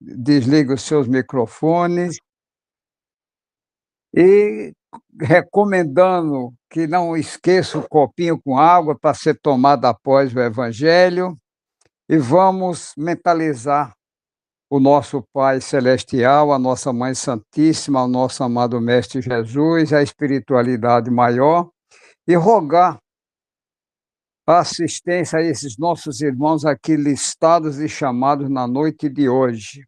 desligue os seus microfones e recomendando que não esqueça o copinho com água para ser tomado após o evangelho e vamos mentalizar o nosso Pai Celestial, a nossa Mãe Santíssima, o nosso amado Mestre Jesus, a espiritualidade maior, e rogar a assistência a esses nossos irmãos aqui listados e chamados na noite de hoje,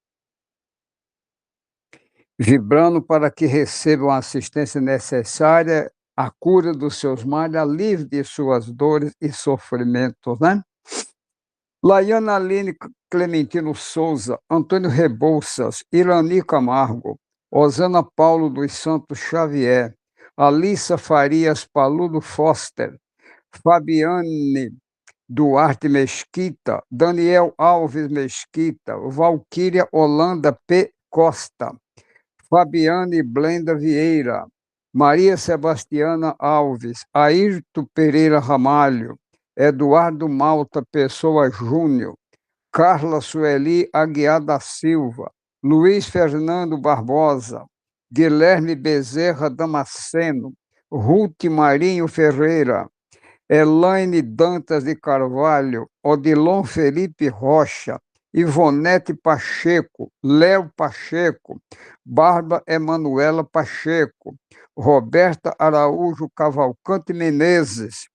vibrando para que recebam a assistência necessária, a cura dos seus males, alívio de suas dores e sofrimentos, né? Laiana Aline Clementino Souza, Antônio Rebouças, Irani Camargo, Osana Paulo dos Santos Xavier, Alissa Farias Paludo Foster, Fabiane Duarte Mesquita, Daniel Alves Mesquita, Valquíria Holanda P. Costa, Fabiane Blenda Vieira, Maria Sebastiana Alves, Ayrton Pereira Ramalho, Eduardo Malta Pessoa Júnior, Carla Sueli Aguiar da Silva, Luiz Fernando Barbosa, Guilherme Bezerra Damasceno, Ruth Marinho Ferreira, Elaine Dantas de Carvalho, Odilon Felipe Rocha, Ivonete Pacheco, Léo Pacheco, Bárbara Emanuela Pacheco, Roberta Araújo Cavalcante Menezes,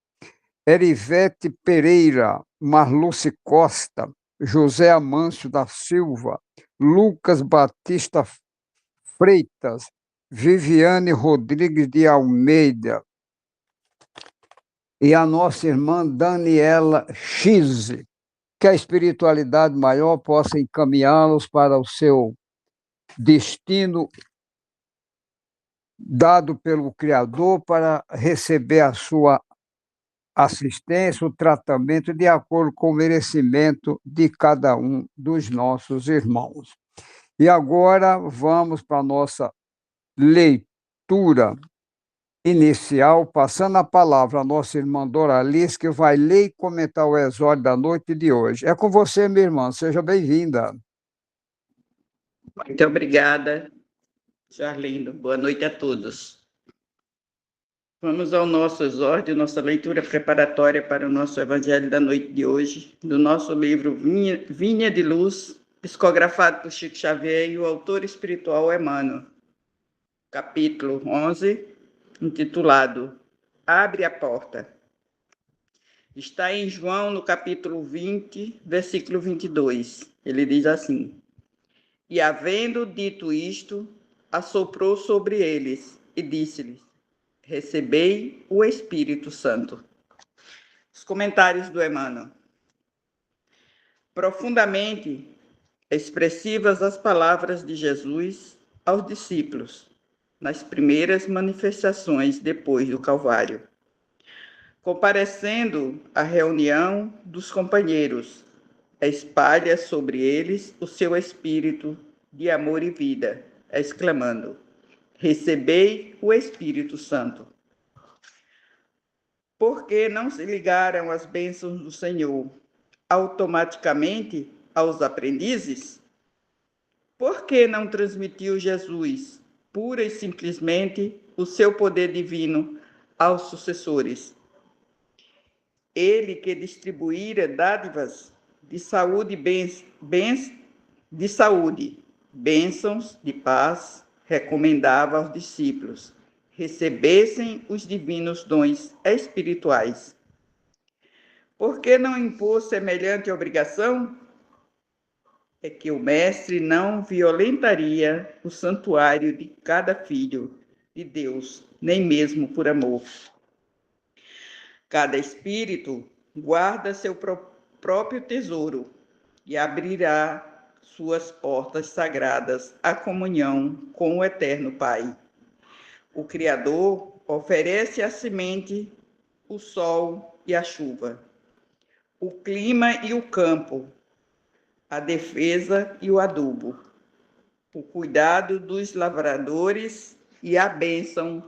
Erivete Pereira, Marluce Costa, José Amâncio da Silva, Lucas Batista Freitas, Viviane Rodrigues de Almeida e a nossa irmã Daniela X, que a espiritualidade maior possa encaminhá-los para o seu destino dado pelo Criador para receber a sua assistência, o tratamento de acordo com o merecimento de cada um dos nossos irmãos. E agora vamos para a nossa leitura inicial, passando a palavra à nossa irmã Doralice, que vai ler e comentar o exórdio da noite de hoje. É com você, minha irmã, seja bem-vinda. Muito obrigada, Jarlindo. Boa noite a todos. Vamos ao nosso exórdio, nossa leitura preparatória para o nosso evangelho da noite de hoje, do nosso livro Vinha de Luz, psicografado por Chico Xavier e o autor espiritual Emmanuel. Capítulo 11, intitulado Abre a Porta. Está em João, no capítulo 20, versículo 22. Ele diz assim: E havendo dito isto, assoprou sobre eles e disse-lhes: Recebei o Espírito Santo. Os comentários do Emmanuel. Profundamente expressivas as palavras de Jesus aos discípulos, nas primeiras manifestações depois do Calvário. Comparecendo à reunião dos companheiros, espalha sobre eles o seu espírito de amor e vida, exclamando: Recebei o Espírito Santo. Porque não se ligaram as bênçãos do Senhor automaticamente aos aprendizes? Por que não transmitiu Jesus, pura e simplesmente, o seu poder divino aos sucessores? Ele que distribuíra dádivas de saúde, bênçãos de paz, recomendava aos discípulos recebessem os divinos dons espirituais. Por que não impôs semelhante obrigação? É que o Mestre não violentaria o santuário de cada filho de Deus, nem mesmo por amor. Cada espírito guarda seu próprio tesouro e abrirá suas portas sagradas à comunhão com o Eterno Pai. O Criador oferece a semente, o sol e a chuva, o clima e o campo, a defesa e o adubo, o cuidado dos lavradores e a bênção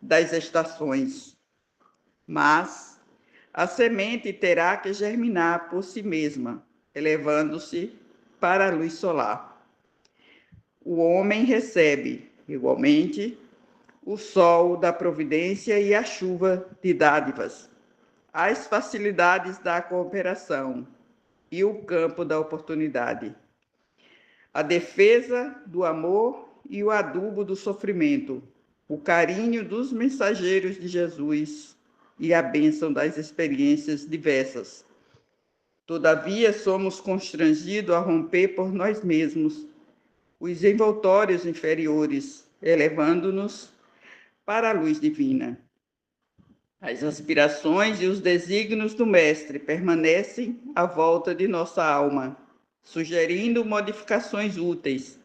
das estações. Mas a semente terá que germinar por si mesma, elevando-se para a luz solar. o homem recebe, igualmente, o sol da providência e a chuva de dádivas, as facilidades da cooperação e o campo da oportunidade, a defesa do amor e o adubo do sofrimento, o carinho dos mensageiros de Jesus e a bênção das experiências diversas. Todavia, somos constrangidos a romper por nós mesmos os envoltórios inferiores, elevando-nos para a luz divina. As aspirações e os desígnios do Mestre permanecem à volta de nossa alma, sugerindo modificações úteis,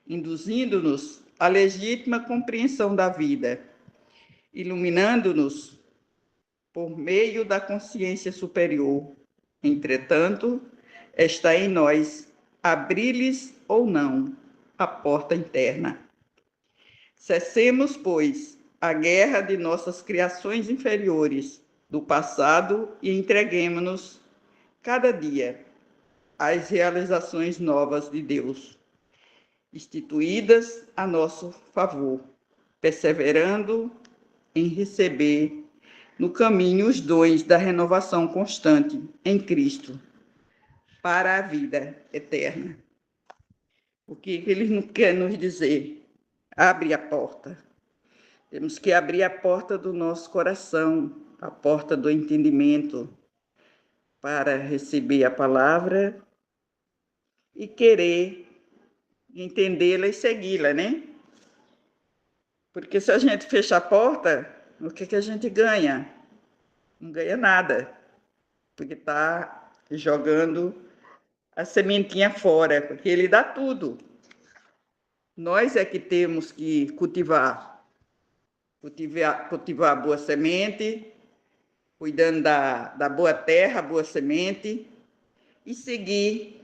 induzindo-nos à legítima compreensão da vida, iluminando-nos por meio da consciência superior. Entretanto, está em nós abrir-lhes ou não a porta interna. Cessemos, pois, a guerra de nossas criações inferiores do passado e entreguemo-nos cada dia às realizações novas de Deus, instituídas a nosso favor, perseverando em receber no caminho os dons da renovação constante em Cristo para a vida eterna. O que ele quer nos dizer? Abre a porta. Temos que abrir a porta do nosso coração, a porta do entendimento, para receber a palavra e querer entendê-la e segui-la, né? Porque se a gente fechar a porta, o que a gente ganha? Não ganha nada, porque está jogando a sementinha fora, porque ele dá tudo. Nós é que temos que cultivar a boa semente, cuidando da boa terra, boa semente, e seguir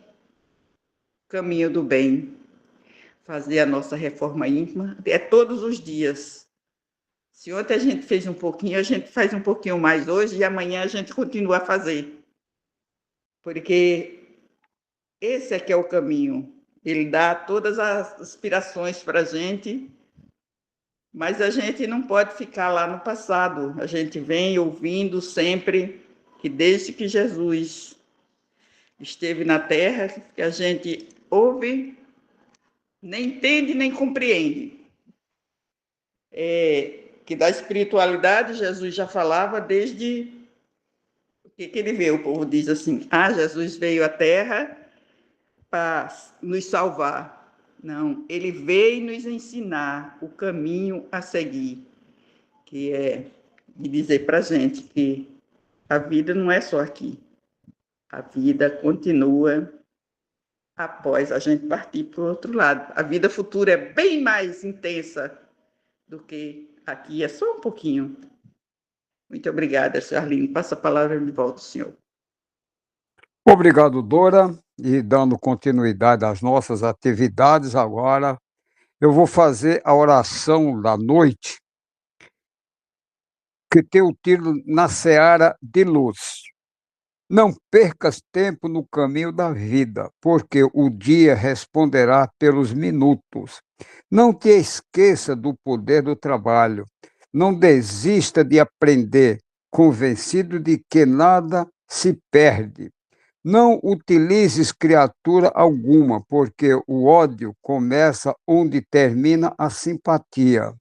o caminho do bem, fazer a nossa reforma íntima, é todos os dias. Se ontem a gente fez um pouquinho, a gente faz um pouquinho mais hoje, e amanhã a gente continua a fazer. Porque esse é que é o caminho. Ele dá todas as aspirações para a gente, mas a gente não pode ficar lá no passado. A gente vem ouvindo sempre que desde que Jesus esteve na Terra, que a gente ouve, nem entende, nem compreende. Que da espiritualidade Jesus já falava desde o que ele veio. O povo diz assim, Jesus veio à Terra para nos salvar. Não, ele veio nos ensinar o caminho a seguir, que é de dizer para a gente que a vida não é só aqui. A vida continua após a gente partir para o outro lado. A vida futura é bem mais intensa do que aqui, é só um pouquinho. Muito obrigada, Charlene. Passa a palavra de volta, senhor. Obrigado, Dora. E dando continuidade às nossas atividades, agora eu vou fazer a oração da noite, que tem o título Na Seara de Luz. Não percas tempo no caminho da vida, porque o dia responderá pelos minutos. Não te esqueça do poder do trabalho. Não desista de aprender, convencido de que nada se perde. Não utilizes criatura alguma, porque o ódio começa onde termina a simpatia.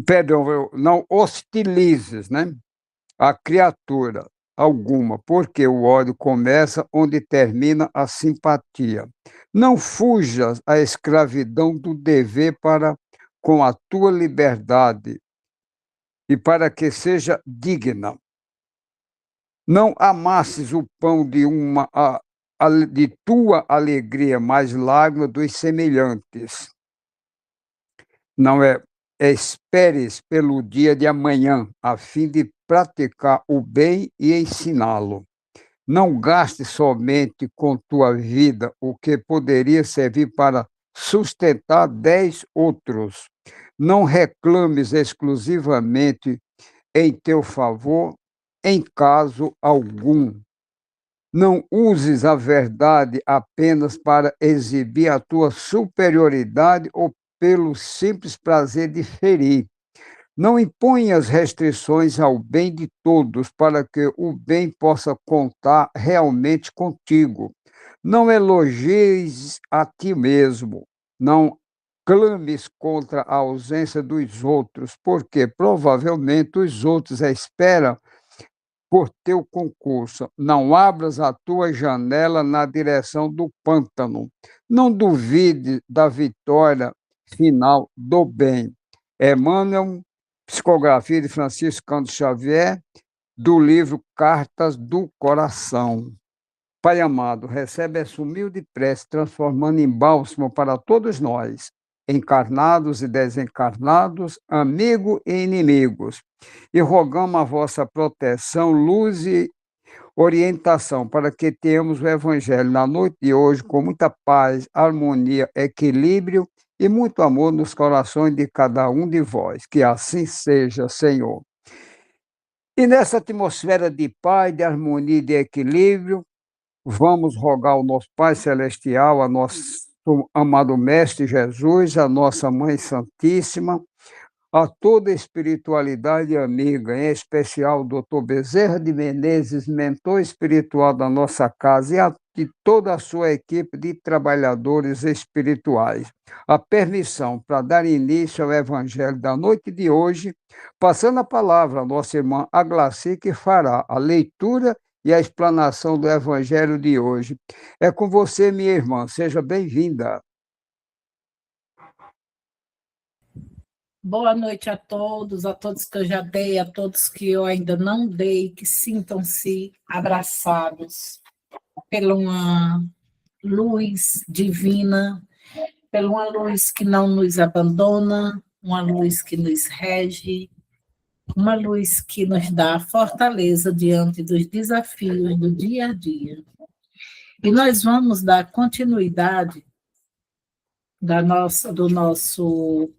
Perdão, não hostilizes, né, a criatura alguma, porque o ódio começa onde termina a simpatia. Não fujas à escravidão do dever para com a tua liberdade e para que seja digna. Não amasses o pão de tua alegria, mas lágrima dos semelhantes. Não esperes pelo dia de amanhã, a fim de praticar o bem e ensiná-lo. Não gaste somente com tua vida o que poderia servir para sustentar 10 outros. Não reclames exclusivamente em teu favor, em caso algum. Não uses a verdade apenas para exibir a tua superioridade ou pelo simples prazer de ferir. Não imponhas restrições ao bem de todos, para que o bem possa contar realmente contigo. Não elogies a ti mesmo. Não clames contra a ausência dos outros, porque provavelmente os outros esperam por teu concurso. Não abras a tua janela na direção do pântano. Não duvide da vitória final do bem. Emmanuel, psicografia de Francisco Cândido Xavier, do livro Cartas do Coração. Pai amado, recebe essa humilde prece, transformando em bálsamo para todos nós, encarnados e desencarnados, amigos e inimigos. E rogamos a vossa proteção, luz e orientação, para que tenhamos o Evangelho na noite de hoje com muita paz, harmonia, equilíbrio e muito amor nos corações de cada um de vós. Que assim seja, Senhor. E nessa atmosfera de paz, de harmonia e de equilíbrio, vamos rogar ao nosso Pai Celestial, a nosso amado Mestre Jesus, a nossa Mãe Santíssima, a toda a espiritualidade amiga, em especial o Dr. Bezerra de Menezes, mentor espiritual da nossa casa, e a de toda a sua equipe de trabalhadores espirituais. A permissão para dar início ao Evangelho da noite de hoje, passando a palavra à nossa irmã Aglaci, que fará a leitura e a explanação do Evangelho de hoje. É com você, minha irmã, seja bem-vinda. Boa noite a todos que eu já dei, a todos que eu ainda não dei, que sintam-se abraçados por uma luz divina, por uma luz que não nos abandona, uma luz que nos rege, uma luz que nos dá fortaleza diante dos desafios do dia a dia. E nós vamos dar continuidade do nosso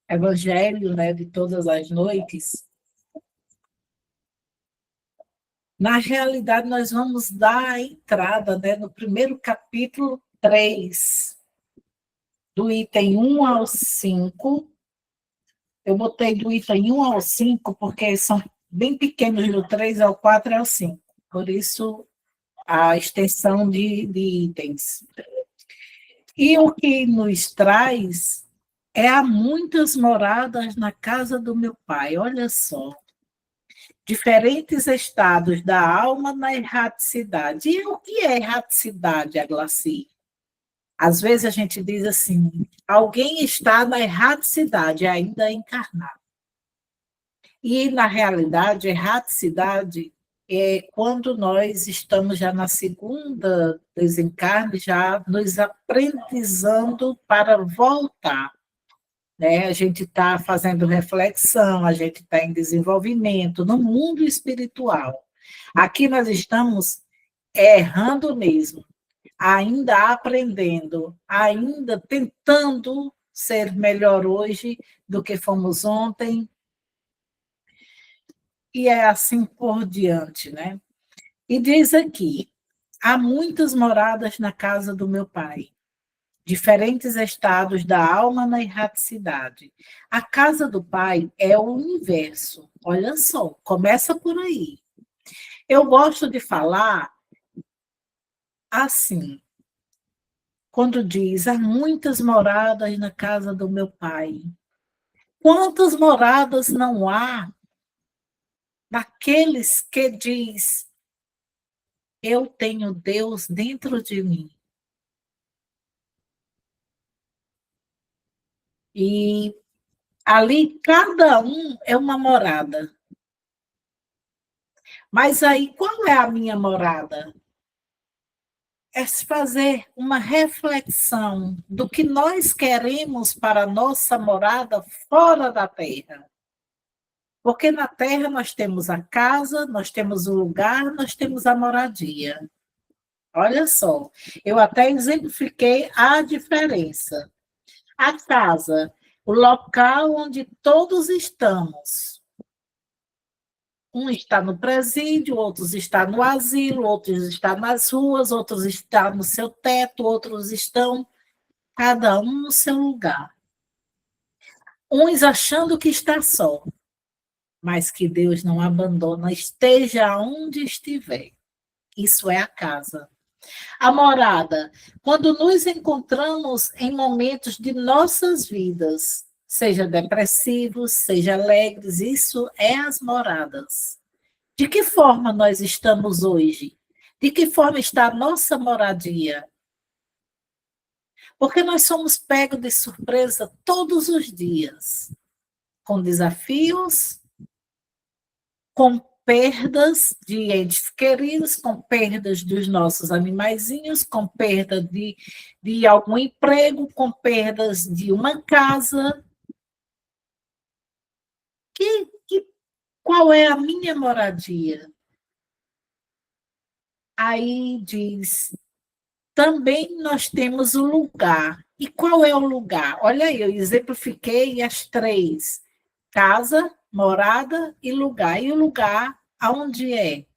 Evangelho, né, de todas as noites. Na realidade, nós vamos dar a entrada, né, no primeiro capítulo 3, do item 1 ao 5. Eu botei do item 1 ao 5 porque são bem pequenos, do 3 ao 4 e ao 5. Por isso, a extensão de itens. E o que nos traz é há muitas moradas na casa do meu pai. Olha só. Diferentes estados da alma na erraticidade. E o que é erraticidade, Aglaci? Às vezes a gente diz assim, alguém está na erraticidade, ainda encarnado. E, na realidade, erraticidade é quando nós estamos já na segunda desencarne, já nos aprendizando para voltar. Né? A gente está fazendo reflexão, a gente está em desenvolvimento no mundo espiritual. Aqui nós estamos errando mesmo, ainda aprendendo, ainda tentando ser melhor hoje do que fomos ontem, e é assim por diante, né? E diz aqui, há muitas moradas na casa do meu pai, diferentes estados da alma na erraticidade. A casa do pai é o universo. Olha só, começa por aí. Eu gosto de falar assim, quando diz, há muitas moradas na casa do meu pai. Quantas moradas não há naqueles que diz, eu tenho Deus dentro de mim? E ali cada um é uma morada. Mas aí, qual é a minha morada? É fazer uma reflexão do que nós queremos para a nossa morada fora da Terra. Porque na Terra nós temos a casa, nós temos o lugar, nós temos a moradia. Olha só, eu até exemplifiquei a diferença. A casa, o local onde todos estamos. Um está no presídio, outros estão no asilo, outros estão nas ruas, outros estão no seu teto, outros estão, cada um no seu lugar. Uns achando que está só, mas que Deus não abandona, esteja onde estiver. Isso é a casa. A morada, quando nos encontramos em momentos de nossas vidas, seja depressivos, seja alegres, isso é as moradas. De que forma nós estamos hoje? De que forma está a nossa moradia? Porque nós somos pegos de surpresa todos os dias, com desafios, com perdas de entes queridos, com perdas dos nossos animaizinhos, com perda de algum emprego, com perdas de uma casa. Qual é a minha moradia? Aí diz, também nós temos o lugar. E qual é o lugar? Olha aí, eu exemplifiquei as 3. Casa, morada e lugar. E o lugar, aonde é?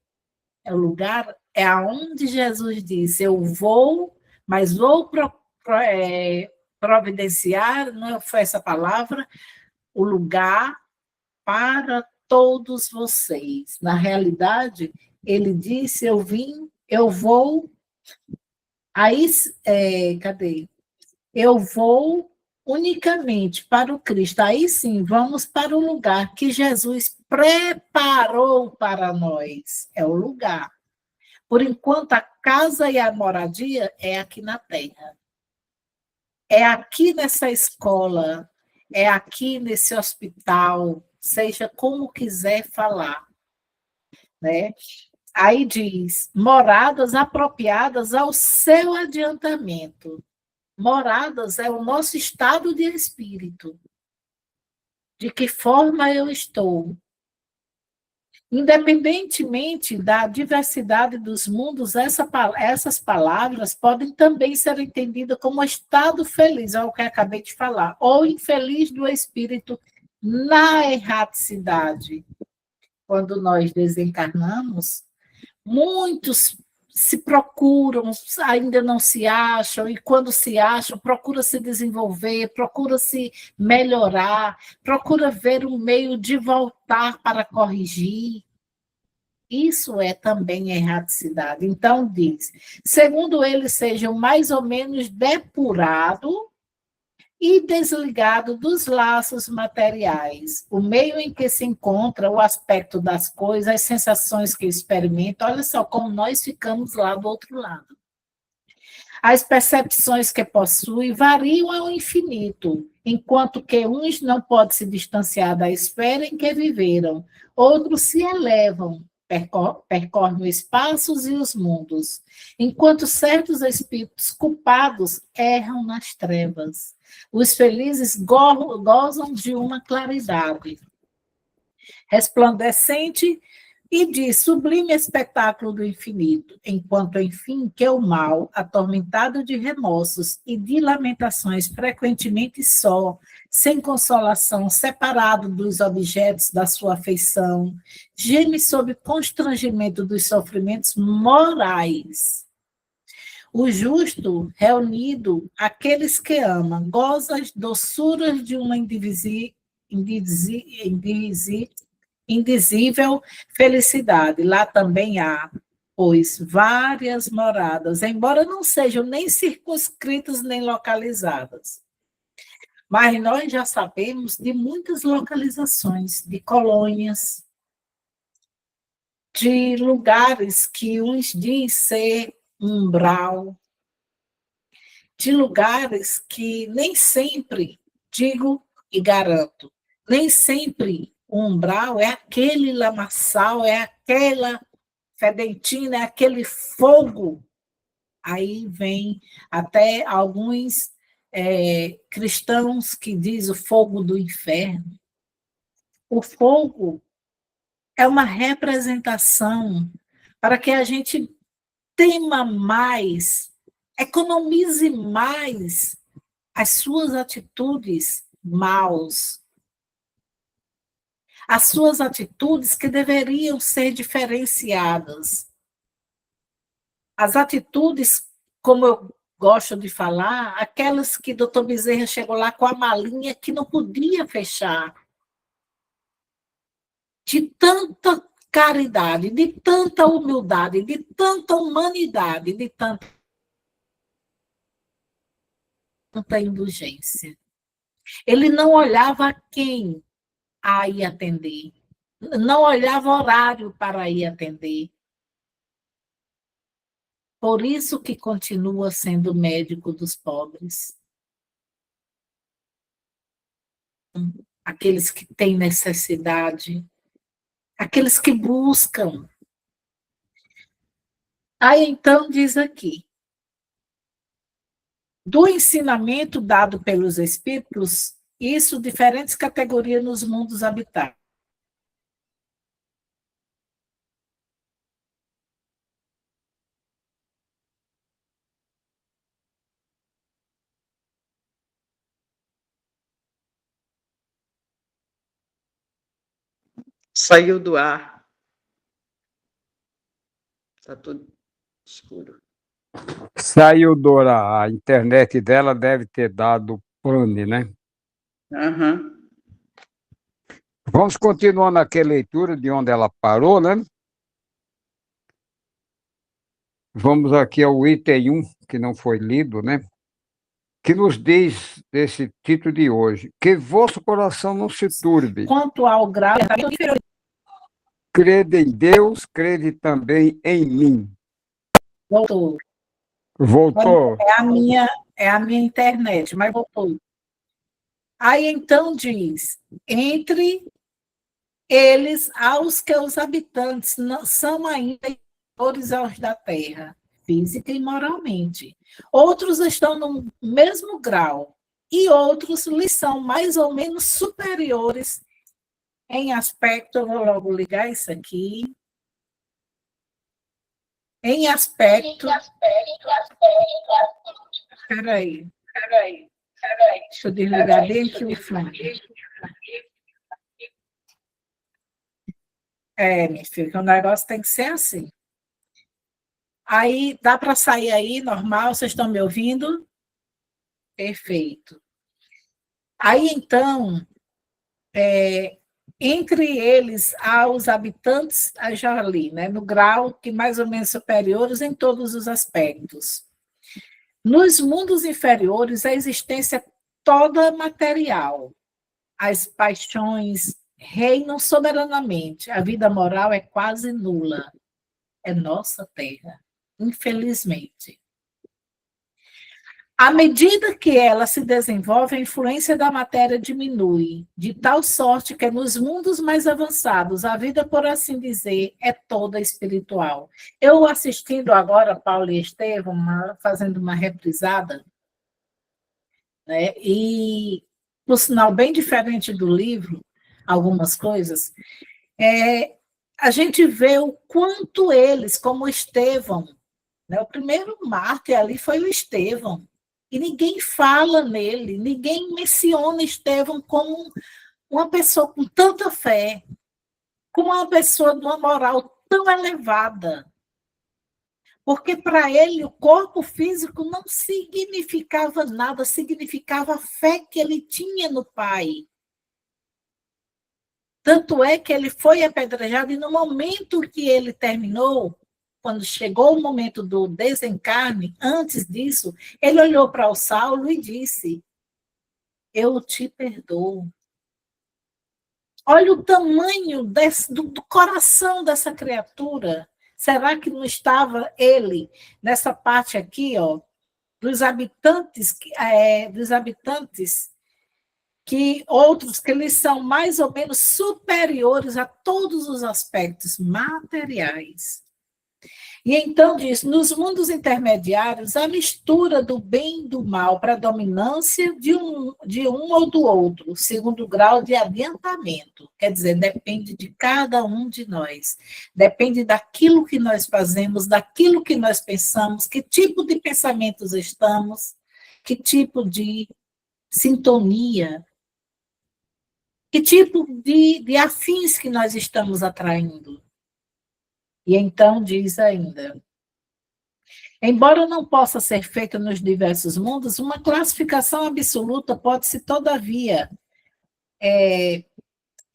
É o lugar, é aonde Jesus disse, eu vou, mas vou providenciar, não foi essa palavra, o lugar para todos vocês. Na realidade, ele disse, eu vim, eu vou, aí, cadê? Eu vou unicamente para o Cristo. Aí sim, vamos para o lugar que Jesus preparou para nós. É o lugar. Por enquanto, a casa e a moradia é aqui na terra. É aqui nessa escola, é aqui nesse hospital, seja como quiser falar, né? Aí diz, moradas apropriadas ao seu adiantamento. Moradas é o nosso estado de espírito. De que forma eu estou? Independentemente da diversidade dos mundos, essas palavras podem também ser entendidas como estado feliz, é o que eu acabei de falar, ou infeliz do espírito na erraticidade. Quando nós desencarnamos, muitos se procuram, ainda não se acham, e quando se acham, procura se desenvolver, procura se melhorar, procura ver um meio de voltar para corrigir. Isso é também erraticidade. Então, diz, segundo eles sejam mais ou menos depurado e desligado dos laços materiais, o meio em que se encontra o aspecto das coisas, as sensações que experimenta, olha só como nós ficamos lá do outro lado. As percepções que possui variam ao infinito, enquanto que uns não podem se distanciar da esfera em que viveram, outros se elevam, percorrem os espaços e os mundos, enquanto certos espíritos culpados erram nas trevas. Os felizes gozam de uma claridade resplandecente e de sublime espetáculo do infinito, enquanto, enfim, que o mal, atormentado de remorsos e de lamentações, frequentemente só, sem consolação, separado dos objetos da sua afeição, geme sob constrangimento dos sofrimentos morais. O justo, reunido, aqueles que amam, goza as doçuras de uma indizível felicidade. Lá também há, pois, várias moradas, embora não sejam nem circunscritas nem localizadas. Mas nós já sabemos de muitas localizações, de colônias, de lugares que uns dizem ser umbral, de lugares que nem sempre, digo e garanto, nem sempre o umbral é aquele lamaçal, é aquela fedentina, é aquele fogo. Aí vem até alguns cristãos que dizem o fogo do inferno. O fogo é uma representação para que a gente tema mais, economize mais as suas atitudes maus. as suas atitudes que deveriam ser diferenciadas. As atitudes, como eu gosto de falar, aquelas que o Dr. Bezerra chegou lá com a malinha que não podia fechar. De tanta caridade, de tanta humildade, de tanta humanidade, de tanta indulgência. Ele não olhava quem a ir atender, não olhava horário para ir atender. Por isso que continua sendo médico dos pobres. Aqueles que têm necessidade, aqueles que buscam. Aí então diz aqui, do ensinamento dado pelos espíritos, isso diferentes categorias nos mundos habitados. Saiu do ar. Está tudo escuro. Saiu, Dora, a internet dela deve ter dado pane, né? Aham. Vamos continuando aqui a leitura de onde ela parou, né? Vamos aqui ao item 1, que não foi lido, né? Que nos diz desse título de hoje: que vosso coração não se turbe. Quanto ao grau, Crede em Deus, crede também em mim. voltou. Voltou? É a minha internet, mas voltou. Aí então diz, entre eles, aos que os habitantes não são ainda inferiores aos da terra, física e moralmente. Outros estão no mesmo grau, e outros lhes são mais ou menos superiores em aspecto, eu vou logo ligar isso aqui, em aspecto... Peraí. Deixa eu desligar bem aqui o fone. Minha filha, o negócio tem que ser assim. Aí, dá para sair aí, normal? Vocês estão me ouvindo? Perfeito. Aí, então, entre eles, há os habitantes, já ali, né, no grau que mais ou menos superiores em todos os aspectos. Nos mundos inferiores, a existência é toda material. As paixões reinam soberanamente. A vida moral é quase nula. É nossa terra, infelizmente. À medida que ela se desenvolve, a influência da matéria diminui, de tal sorte que nos mundos mais avançados, a vida, por assim dizer, é toda espiritual. Eu assistindo agora Paulo e Estevão, fazendo uma reprisada, né, e, por sinal, bem diferente do livro, algumas coisas, a gente vê o quanto eles, como Estevão, né, o primeiro mártir ali foi o Estevão, e ninguém fala nele, ninguém menciona Estevão como uma pessoa com tanta fé, como uma pessoa de uma moral tão elevada. Porque para ele o corpo físico não significava nada, significava a fé que ele tinha no Pai. Tanto é que ele foi apedrejado e no momento que ele terminou, quando chegou o momento do desencarne, antes disso, ele olhou para o Saulo e disse, eu te perdoo. Olha o tamanho do coração dessa criatura. Será que não estava ele, nessa parte aqui, ó, dos habitantes que outros que eles são mais ou menos superiores a todos os aspectos materiais. E então diz, nos mundos intermediários, a mistura do bem e do mal para a dominância de um ou do outro, segundo o grau de adiantamento. Quer dizer, depende de cada um de nós. Depende daquilo que nós fazemos, daquilo que nós pensamos, que tipo de pensamentos estamos, que tipo de sintonia Que tipo de afins que nós estamos atraindo? E então diz ainda: embora não possa ser feita nos diversos mundos, uma classificação absoluta pode-se, todavia,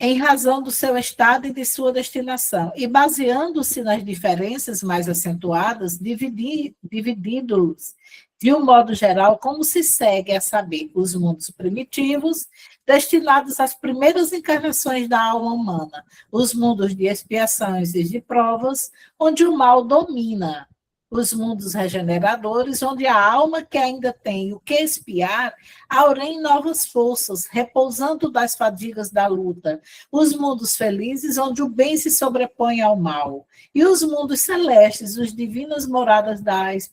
em razão do seu estado e de sua destinação, e baseando-se nas diferenças mais acentuadas, divididos de um modo geral, como se segue a saber, os mundos primitivos, destinados às primeiras encarnações da alma humana, os mundos de expiações e de provas, onde o mal domina, os mundos regeneradores, onde a alma que ainda tem o que expiar, aura em novas forças, repousando das fadigas da luta, os mundos felizes, onde o bem se sobrepõe ao mal, e os mundos celestes, os divinas moradas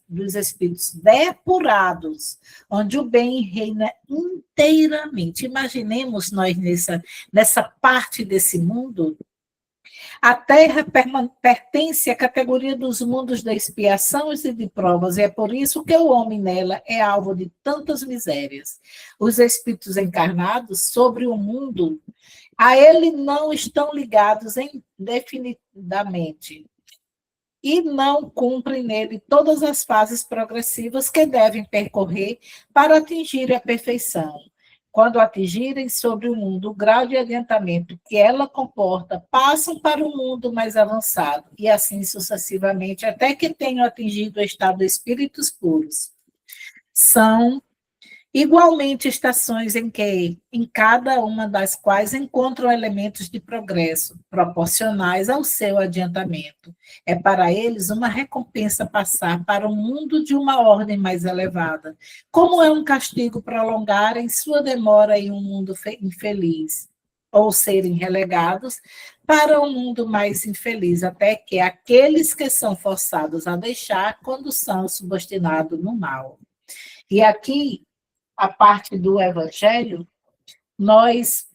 dos espíritos depurados, onde o bem reina inteiramente. Imaginemos nós nessa parte desse mundo. A Terra pertence à categoria dos mundos da expiação e de provas, e é por isso que o homem nela é alvo de tantas misérias. Os espíritos encarnados sobre o mundo, a ele não estão ligados indefinidamente e não cumprem nele todas as fases progressivas que devem percorrer para atingir a perfeição. Quando atingirem sobre o mundo o grau de adiantamento que ela comporta, passam para o mundo mais avançado, e assim sucessivamente, até que tenham atingido o estado de espíritos puros. São igualmente estações em cada uma das quais encontram elementos de progresso, proporcionais ao seu adiantamento. É para eles uma recompensa passar para um mundo de uma ordem mais elevada, como é um castigo prolongarem sua demora em um mundo infeliz, ou serem relegados para um mundo mais infeliz, até que aqueles que são forçados a deixar quando são subordinados no mal. E aqui, a parte do Evangelho, nós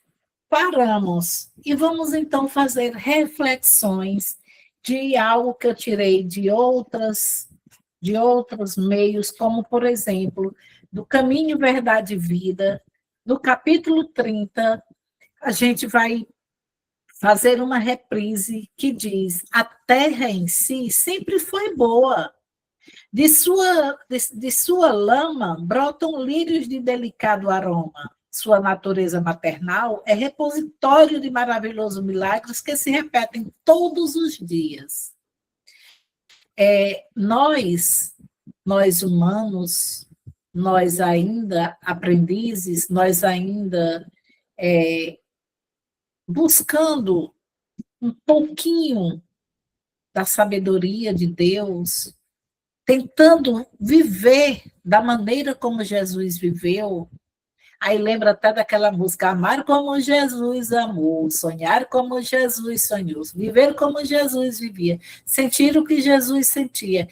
paramos e vamos então fazer reflexões de algo que eu tirei de outros meios, como, por exemplo, do Caminho, Verdade e Vida, no capítulo 30, a gente vai fazer uma reprise que diz: a terra em si sempre foi boa. De sua lama brotam lírios de delicado aroma. Sua natureza maternal é repositório de maravilhosos milagres que se repetem todos os dias. Nós humanos, nós ainda aprendizes, nós ainda buscando um pouquinho da sabedoria de Deus, tentando viver da maneira como Jesus viveu. Aí lembra até daquela música: amar como Jesus amou, sonhar como Jesus sonhou, viver como Jesus vivia, sentir o que Jesus sentia,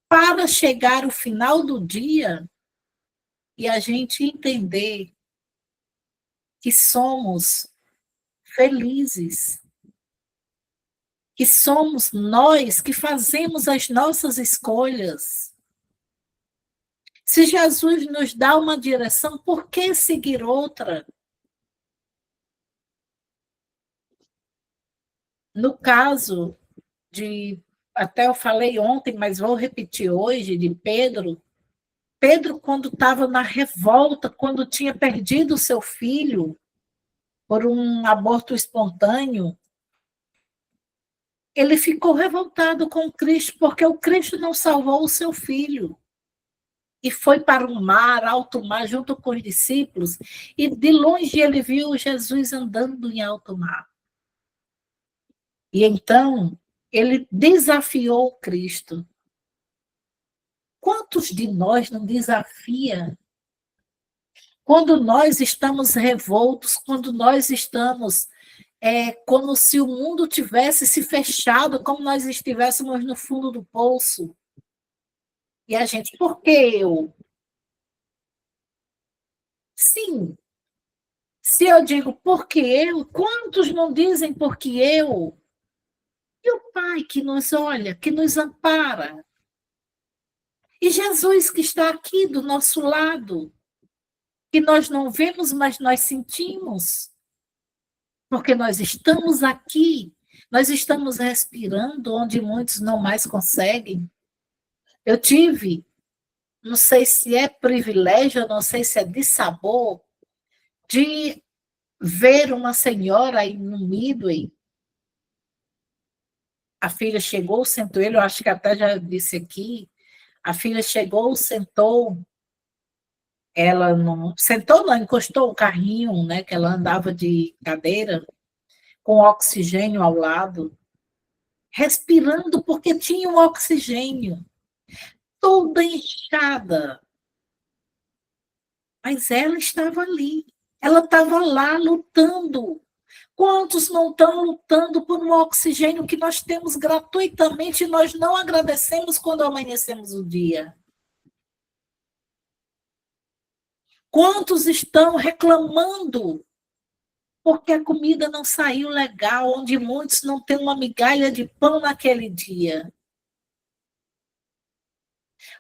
para chegar ao final do dia e a gente entender que somos felizes, que somos nós que fazemos as nossas escolhas. Se Jesus nos dá uma direção, por que seguir outra? No caso até eu falei ontem, mas vou repetir hoje, de Pedro, quando estava na revolta, quando tinha perdido seu filho por um aborto espontâneo, ele ficou revoltado com Cristo, porque o Cristo não salvou o seu filho. E foi para o mar, alto mar, junto com os discípulos, e de longe ele viu Jesus andando em alto mar. E então, ele desafiou Cristo. Quantos de nós não desafia? Quando nós estamos revoltos, quando nós estamos como se o mundo tivesse se fechado, como nós estivéssemos no fundo do poço. E a gente, por que eu? Sim. Se eu digo por que eu, quantos não dizem por que eu? E o Pai que nos olha, que nos ampara. E Jesus que está aqui do nosso lado, que nós não vemos, mas nós sentimos. Porque nós estamos aqui, nós estamos respirando onde muitos não mais conseguem. Eu tive, não sei se é privilégio, não sei se é dissabor, de ver uma senhora aí no Midway. A filha chegou, sentou ele, eu acho que até já disse aqui, a filha chegou, sentou, ela não, sentou não, encostou o carrinho, né, que ela andava de cadeira, com oxigênio ao lado, respirando porque tinha um oxigênio, toda inchada, mas ela estava ali, ela estava lá lutando. Quantos não estão lutando por um oxigênio que nós temos gratuitamente e nós não agradecemos quando amanhecemos o dia? Quantos estão reclamando porque a comida não saiu legal, onde muitos não têm uma migalha de pão naquele dia?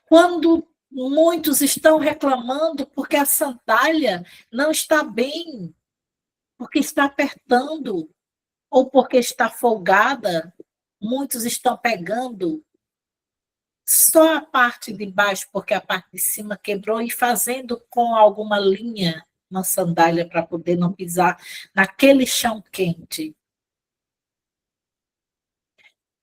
Quando muitos estão reclamando porque a sandália não está bem, porque está apertando, ou porque está folgada, muitos estão pegando só a parte de baixo, porque a parte de cima quebrou, e fazendo com alguma linha uma sandália para poder não pisar naquele chão quente.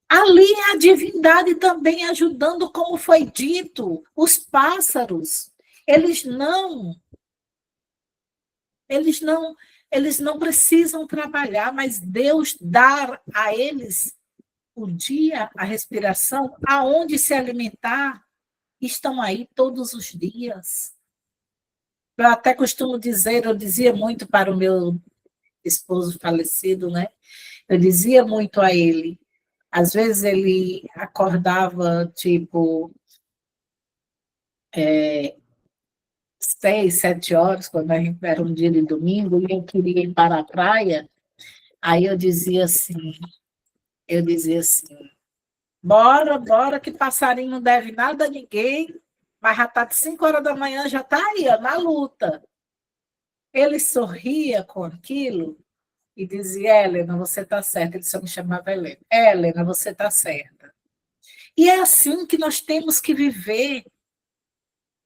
Ali é a divindade também ajudando, como foi dito, os pássaros. Eles não precisam trabalhar, mas Deus dá a eles o dia, a respiração, aonde se alimentar, estão aí todos os dias. Eu até costumo dizer, eu dizia muito para o meu esposo falecido, né? Eu dizia muito a ele. Às vezes ele acordava, tipo, 6, 7 horas, quando a gente era um dia de domingo, e eu queria ir para a praia. Aí eu dizia assim, bora, bora, que passarinho não deve nada a ninguém, mas já está de 5 horas da manhã, já está aí, ó, na luta. Ele sorria com aquilo e dizia, Helena, você está certa. Ele só me chamava Helena. Helena, você está certa. E é assim que nós temos que viver.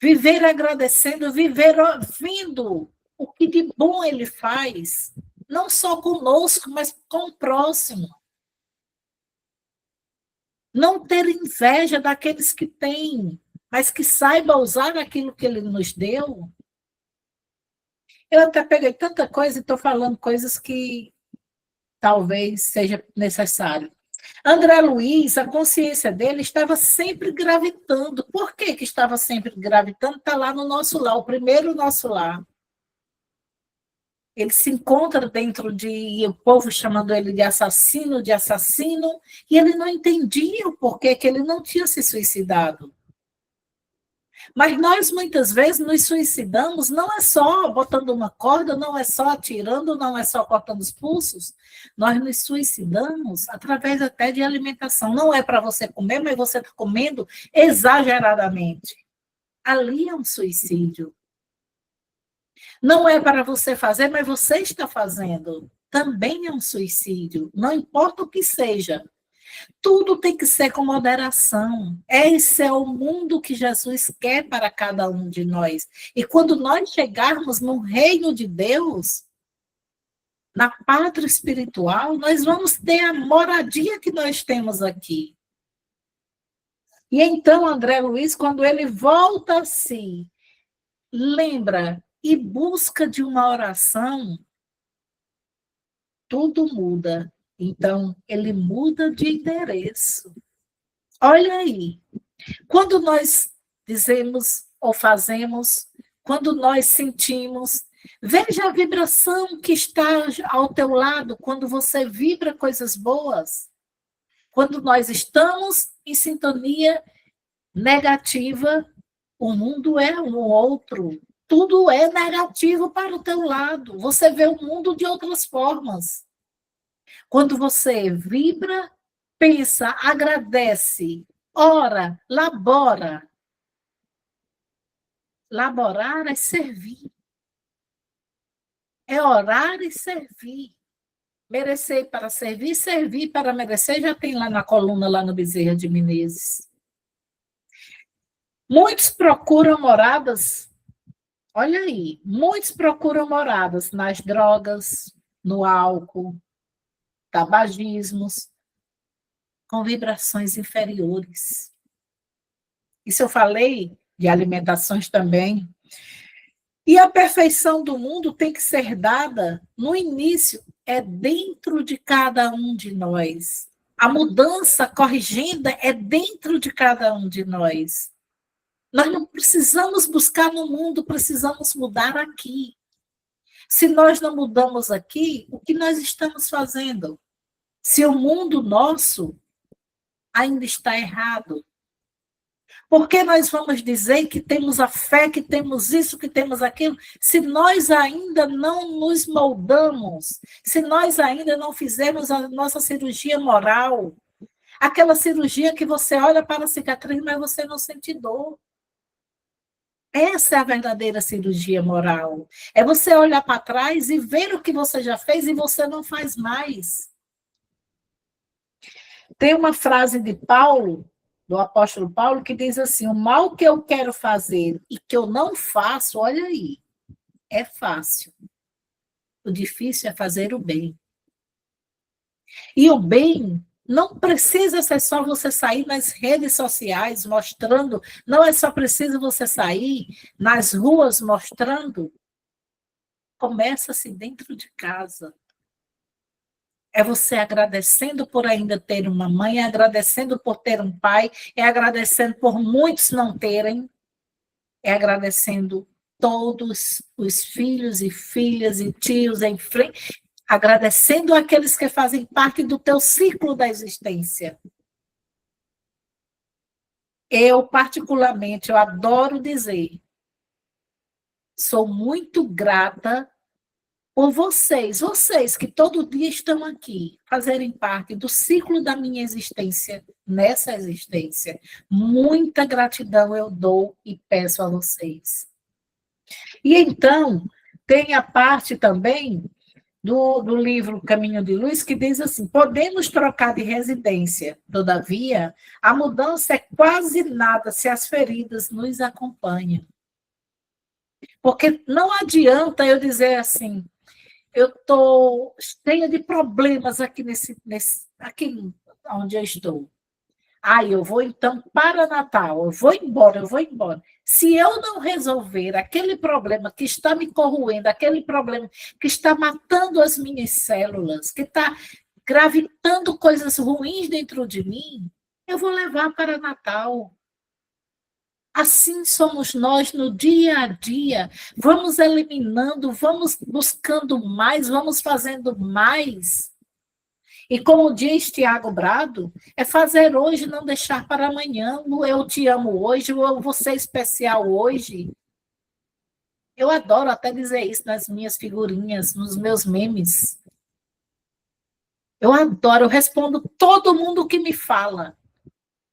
Viver agradecendo, viver ouvindo o que de bom ele faz, não só conosco, mas com o próximo. Não ter inveja daqueles que têm, mas que saiba usar aquilo que ele nos deu. Eu até peguei tanta coisa e estou falando coisas que talvez seja necessário. André Luiz, a consciência dele estava sempre gravitando. Por que estava sempre gravitando? Está lá no nosso lar, o primeiro nosso lar. Ele se encontra dentro de, o povo chamando ele de assassino, e ele não entendia o porquê que ele não tinha se suicidado. Mas nós, muitas vezes, nos suicidamos, não é só botando uma corda, não é só atirando, não é só cortando os pulsos. Nós nos suicidamos através até de alimentação. Não é para você comer, mas você está comendo exageradamente. Ali é um suicídio. Não é para você fazer, mas você está fazendo. Também é um suicídio. Não importa o que seja. Tudo tem que ser com moderação. Esse é o mundo que Jesus quer para cada um de nós. E quando nós chegarmos no reino de Deus, na pátria espiritual, nós vamos ter a moradia que nós temos aqui. E então, André Luiz, quando ele volta a si, lembra e busca de uma oração, tudo muda. Então, ele muda de endereço. Olha aí, quando nós dizemos ou fazemos, quando nós sentimos, veja a vibração que está ao teu lado quando você vibra coisas boas. Quando nós estamos em sintonia negativa, o mundo é um outro. Tudo é negativo para o teu lado. Você vê o mundo de outras formas. Quando você vibra, pensa, agradece, ora, labora. Laborar é servir. É orar e servir. Merecer para servir, servir para merecer, já tem lá na coluna, lá no Bezerra de Menezes. Muitos procuram moradas, olha aí, muitos procuram moradas nas drogas, no álcool, tabagismos, com vibrações inferiores. Isso eu falei de alimentações também. E a perfeição do mundo tem que ser dada no início, é dentro de cada um de nós. A mudança corrigida é dentro de cada um de nós. Nós não precisamos buscar no mundo, precisamos mudar aqui. Se nós não mudamos aqui, o que nós estamos fazendo? Se o mundo nosso ainda está errado, por que nós vamos dizer que temos a fé, que temos isso, que temos aquilo, se nós ainda não nos moldamos, se nós ainda não fizermos a nossa cirurgia moral, aquela cirurgia que você olha para a cicatriz, mas você não sente dor. Essa é a verdadeira cirurgia moral. É você olhar para trás e ver o que você já fez e você não faz mais. Tem uma frase de Paulo, do apóstolo Paulo, que diz assim: o mal que eu quero fazer e que eu não faço, olha aí, é fácil. O difícil é fazer o bem. E o bem não precisa ser só você sair nas redes sociais mostrando, não é só preciso você sair nas ruas mostrando. Começa-se dentro de casa. É você agradecendo por ainda ter uma mãe, é agradecendo por ter um pai, é agradecendo por muitos não terem, é agradecendo todos os filhos e filhas e tios em frente, agradecendo aqueles que fazem parte do teu ciclo da existência. Eu, particularmente, eu adoro dizer, sou muito grata por vocês que todo dia estão aqui, fazerem parte do ciclo da minha existência, nessa existência. Muita gratidão eu dou e peço a vocês. E então, tem a parte também do livro Caminho de Luz, que diz assim: podemos trocar de residência, todavia, a mudança é quase nada se as feridas nos acompanham. Porque não adianta eu dizer assim, eu estou cheia de problemas aqui aqui onde eu estou. Eu vou então para Natal, eu vou embora. Se eu não resolver aquele problema que está me corroendo, aquele problema que está matando as minhas células, que está gravitando coisas ruins dentro de mim, eu vou levar para Natal. Assim somos nós no dia a dia. Vamos eliminando, vamos buscando mais, vamos fazendo mais. E como diz Tiago Brado, é fazer hoje, não deixar para amanhã. O eu te amo hoje, o você é especial hoje. Eu adoro até dizer isso nas minhas figurinhas, nos meus memes. Eu adoro, eu respondo todo mundo que me fala.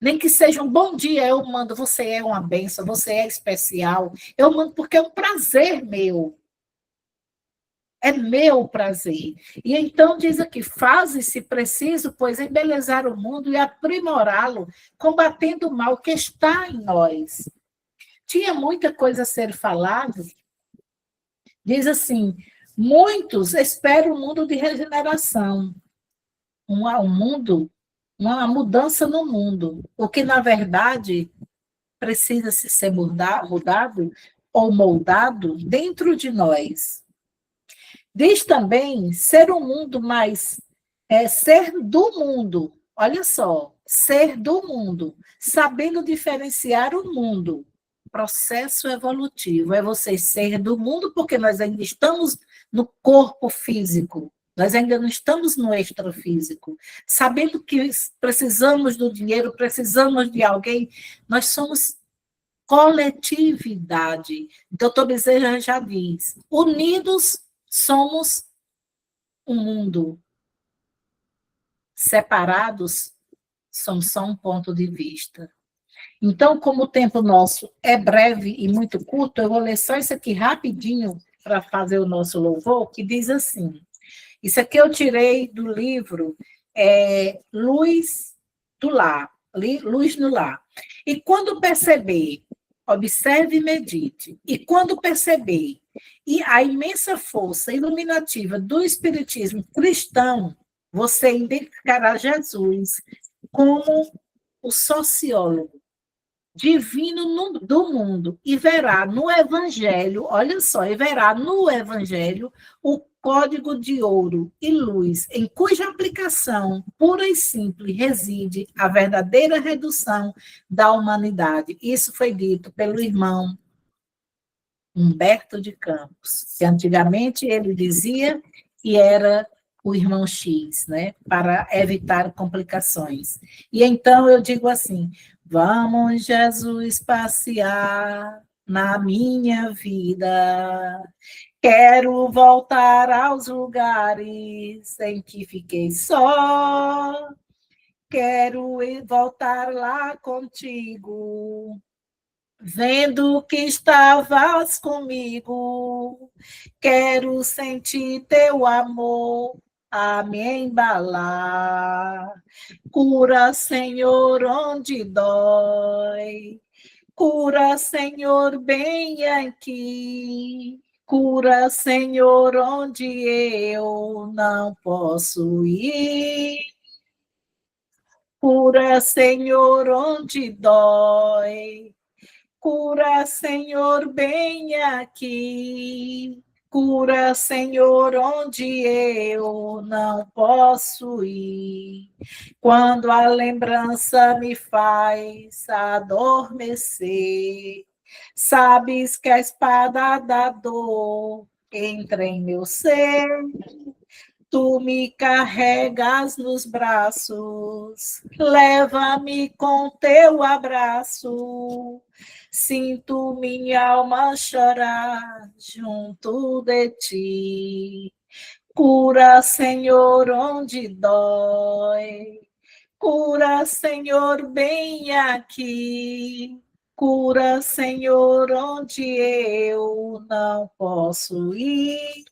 Nem que seja um bom dia, eu mando, você é uma bênção, você é especial. Eu mando porque é um prazer meu. É meu prazer. E então diz aqui, faze-se preciso, pois embelezar o mundo e aprimorá-lo, combatendo o mal que está em nós. Tinha muita coisa a ser falada. Diz assim, muitos esperam um mundo de regeneração. Uma mudança no mundo, o que, na verdade, precisa ser mudado ou moldado dentro de nós. Diz também ser um mundo mais, ser do mundo, olha só, ser do mundo, sabendo diferenciar o mundo. Processo evolutivo, é você ser do mundo, porque nós ainda estamos no corpo físico. Nós ainda não estamos no extrafísico. Sabendo que precisamos do dinheiro, precisamos de alguém, nós somos coletividade. Doutor Bezerra já diz, unidos somos um mundo. Separados somos só um ponto de vista. Então, como o tempo nosso é breve e muito curto, eu vou ler só isso aqui rapidinho para fazer o nosso louvor, que diz assim: Isso aqui eu tirei do livro Luz do Lar, Luz no Lar. E quando perceber, observe e medite. E quando perceber a imensa força iluminativa do espiritismo cristão, você identificará Jesus como o sociólogo divino do mundo e verá no Evangelho, olha só, e verá no Evangelho o código de ouro e luz, em cuja aplicação pura e simples reside a verdadeira redução da humanidade. Isso foi dito pelo irmão Humberto de Campos, que antigamente ele dizia que era o irmão X, né, para evitar complicações. E então eu digo assim: vamos, Jesus, passear na minha vida. Quero voltar aos lugares em que fiquei só. Quero voltar lá contigo, vendo que estavas comigo. Quero sentir teu amor a me embalar. Cura, Senhor, onde dói. Cura, Senhor, bem aqui. Cura, Senhor, onde eu não posso ir. Cura, Senhor, onde dói. Cura, Senhor, bem aqui. Cura, Senhor, onde eu não posso ir. Quando a lembrança me faz adormecer, sabes que a espada da dor entra em meu ser. Tu me carregas nos braços, leva-me com teu abraço. Sinto minha alma chorar junto de ti. Cura, Senhor, onde dói. Cura, Senhor, bem aqui. Cura, Senhor, onde eu não posso ir.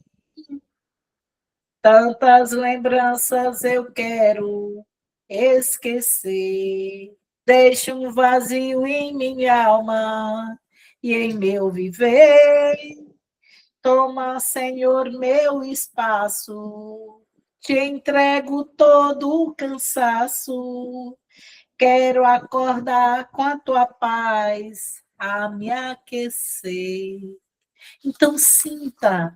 Tantas lembranças eu quero esquecer. Deixa um vazio em minha alma e em meu viver. Toma, Senhor, meu espaço. Te entrego todo o cansaço. Quero acordar com a tua paz a me aquecer. Então, sinta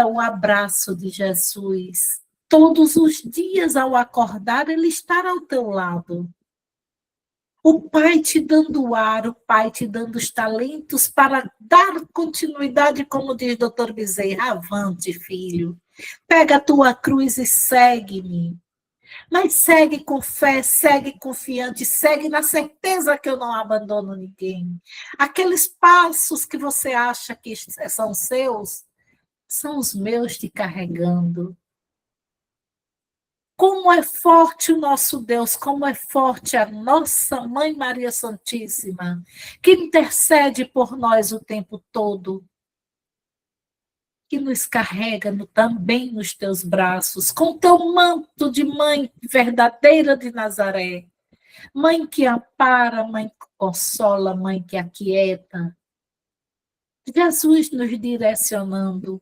o abraço de Jesus. Todos os dias, ao acordar, ele estará ao teu lado. O Pai te dando o ar, o Pai te dando os talentos para dar continuidade, como diz o Dr. Bezerra. Avante, filho. Pega a tua cruz e segue-me. Mas segue com fé, segue confiante, segue na certeza que eu não abandono ninguém. Aqueles passos que você acha que são seus, são os meus te carregando. Como é forte o nosso Deus, como é forte a nossa Mãe Maria Santíssima, que intercede por nós o tempo todo, que nos carrega também nos teus braços, com teu manto de mãe verdadeira de Nazaré. Mãe que ampara, mãe que consola, mãe que aquieta. Jesus nos direcionando,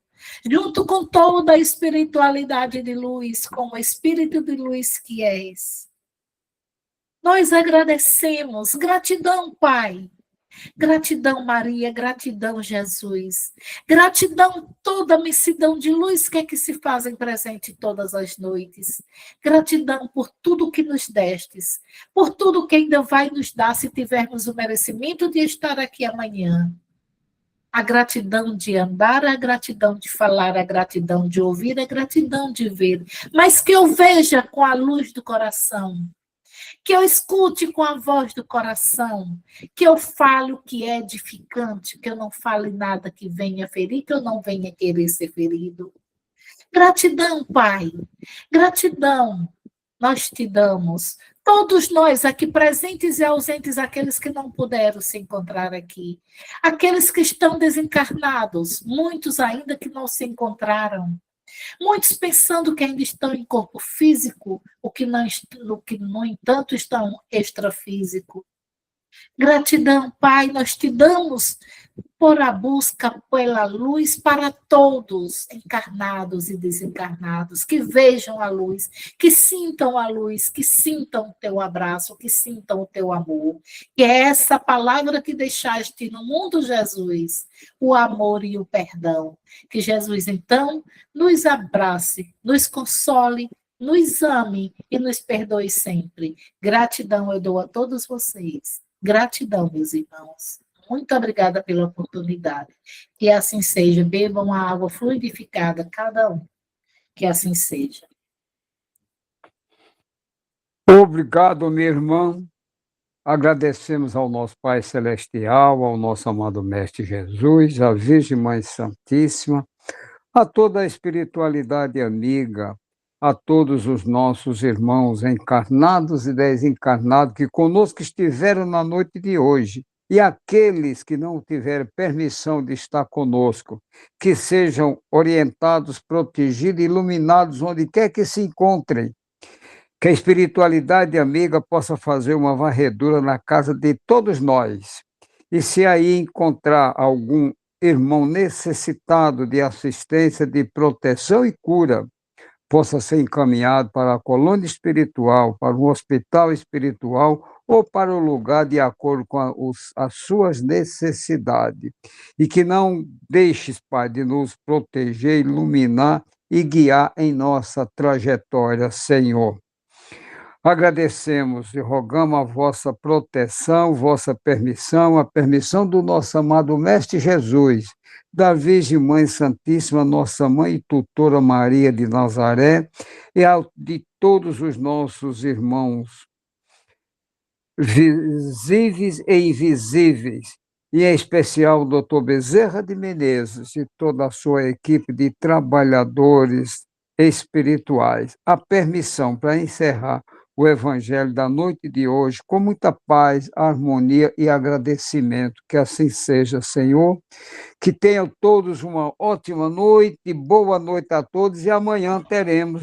junto com toda a espiritualidade de luz, como o espírito de luz que és. Nós agradecemos. Gratidão, Pai. Gratidão, Maria, gratidão, Jesus. Gratidão, toda a imensidão de luz que se fazem presente todas as noites. Gratidão por tudo que nos destes, por tudo que ainda vai nos dar se tivermos o merecimento de estar aqui amanhã. A gratidão de andar, a gratidão de falar, a gratidão de ouvir, a gratidão de ver. Mas que eu veja com a luz do coração. Que eu escute com a voz do coração, que eu fale o que é edificante, que eu não fale nada que venha ferir, que eu não venha querer ser ferido. Gratidão, Pai, gratidão nós te damos. Todos nós aqui presentes e ausentes, aqueles que não puderam se encontrar aqui, aqueles que estão desencarnados, muitos ainda que não se encontraram. Muitos pensando que ainda estão em corpo físico, o que, no entanto, estão extrafísico. Gratidão, Pai, nós te damos por a busca pela luz para todos, encarnados e desencarnados, que vejam a luz, que sintam a luz, que sintam o teu abraço, que sintam o teu amor. Que é essa palavra que deixaste no mundo, Jesus, o amor e o perdão. Que Jesus, então, nos abrace, nos console, nos ame e nos perdoe sempre. Gratidão eu dou a todos vocês. Gratidão, meus irmãos. Muito obrigada pela oportunidade. Que assim seja. Bebam a água fluidificada, cada um. Que assim seja. Obrigado, minha irmã. Agradecemos ao nosso Pai Celestial, ao nosso amado Mestre Jesus, à Virgem Mãe Santíssima, a toda a espiritualidade amiga, a todos os nossos irmãos encarnados e desencarnados que conosco estiveram na noite de hoje, e aqueles que não tiveram permissão de estar conosco, que sejam orientados, protegidos, iluminados onde quer que se encontrem, que a espiritualidade amiga possa fazer uma varredura na casa de todos nós. E se aí encontrar algum irmão necessitado de assistência, de proteção e cura, possa ser encaminhado para a colônia espiritual, para um hospital espiritual ou para o lugar de acordo com as suas necessidades. E que não deixes, Pai, de nos proteger, iluminar e guiar em nossa trajetória, Senhor. Agradecemos e rogamos a vossa proteção, vossa permissão, a permissão do nosso amado Mestre Jesus, da Virgem Mãe Santíssima, nossa Mãe e Tutora Maria de Nazaré, e de todos os nossos irmãos visíveis e invisíveis, e em especial o doutor Bezerra de Menezes e toda a sua equipe de trabalhadores espirituais. A permissão para encerrar o Evangelho da noite de hoje com muita paz, harmonia e agradecimento. Que assim seja, Senhor. Que tenham todos uma ótima noite, boa noite a todos e amanhã teremos